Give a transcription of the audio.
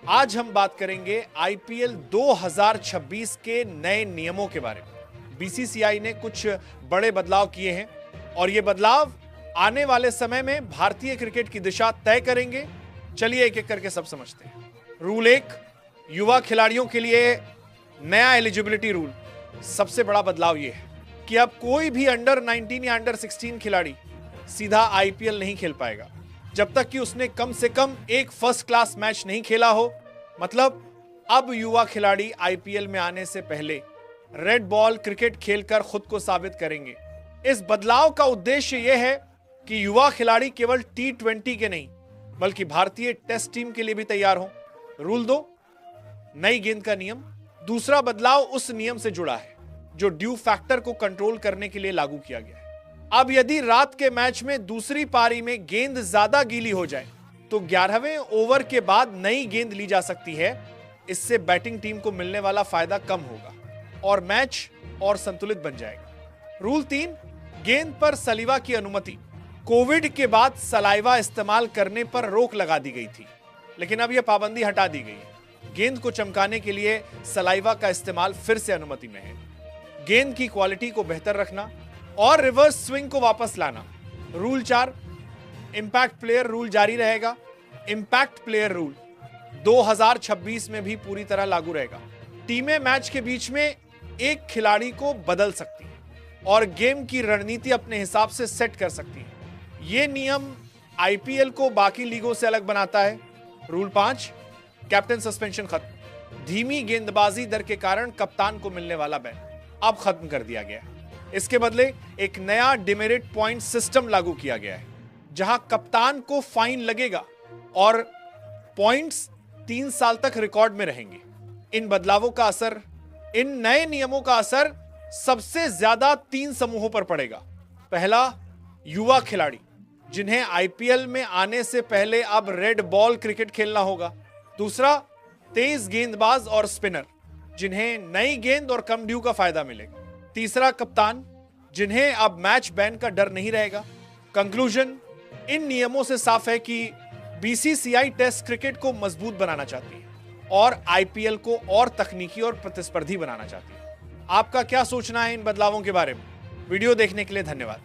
आज हम बात करेंगे आईपीएल 2026 के नए नियमों के बारे में। बीसीसीआई ने कुछ बड़े बदलाव किए हैं और ये बदलाव आने वाले समय में भारतीय क्रिकेट की दिशा तय करेंगे। चलिए एक एक करके सब समझते हैं। रूल 1, युवा खिलाड़ियों के लिए नया एलिजिबिलिटी रूल। सबसे बड़ा बदलाव यह है कि अब कोई भी अंडर 19 या अंडर 16 खिलाड़ी सीधा आईपीएल नहीं खेल पाएगा जब तक कि उसने कम से कम एक फर्स्ट क्लास मैच नहीं खेला हो। मतलब अब युवा खिलाड़ी आईपीएल में आने से पहले रेड बॉल क्रिकेट खेलकर खुद को साबित करेंगे। इस बदलाव का उद्देश्य यह है कि युवा खिलाड़ी केवल T20 के नहीं बल्कि भारतीय टेस्ट टीम के लिए भी तैयार हों। रूल 2, नई गेंद का नियम। दूसरा बदलाव उस नियम से जुड़ा है जो ड्यू फैक्टर को कंट्रोल करने के लिए लागू किया गया है। अब यदि रात के मैच में दूसरी पारी में गेंद ज्यादा गीली हो जाए तो 11वें ओवर के बाद नई गेंद ली जा सकती है। इससे बैटिंग टीम को मिलने वाला फायदा कम होगा और मैच और संतुलित बन जाएगा। रूल 3, गेंद पर सलीवा की अनुमति। कोविड के बाद सलाइवा इस्तेमाल करने पर रोक लगा दी गई थी, लेकिन अब यह पाबंदी हटा दी गई है। गेंद को चमकाने के लिए सलाइवा का इस्तेमाल फिर से अनुमति में है। गेंद की क्वालिटी को बेहतर रखना और रिवर्स स्विंग को वापस लाना। रूल 4, इंपैक्ट प्लेयर रूल जारी रहेगा। इंपैक्ट प्लेयर रूल 2026 में भी पूरी तरह लागू रहेगा। टीमें मैच के बीच में एक खिलाड़ी को बदल सकती हैं और गेम की रणनीति अपने हिसाब से सेट कर सकती हैं। यह नियम आईपीएल को बाकी लीगों से अलग बनाता है। रूल 5, कैप्टन सस्पेंशन खत्म। धीमी गेंदबाजी दर के कारण कप्तान को मिलने वाला बैन अब खत्म कर दिया गया है। इसके बदले एक नया डिमेरिट पॉइंट सिस्टम लागू किया गया है जहां कप्तान को फाइन लगेगा और पॉइंट्स 3 साल तक रिकॉर्ड में रहेंगे। इन बदलावों का असर, इन नए नियमों का असर सबसे ज्यादा 3 समूहों पर पड़ेगा। पहला, युवा खिलाड़ी जिन्हें आईपीएल में आने से पहले अब रेड बॉल क्रिकेट खेलना होगा। दूसरा, तेज गेंदबाज और स्पिनर जिन्हें नई गेंद और कम ड्यू का फायदा मिलेगा। तीसरा, कप्तान जिन्हें अब मैच बैन का डर नहीं रहेगा। कंक्लूजन, इन नियमों से साफ है कि बीसीसीआई टेस्ट क्रिकेट को मजबूत बनाना चाहती है और आईपीएल को और तकनीकी और प्रतिस्पर्धी बनाना चाहती है। आपका क्या सोचना है इन बदलावों के बारे में? वीडियो देखने के लिए धन्यवाद।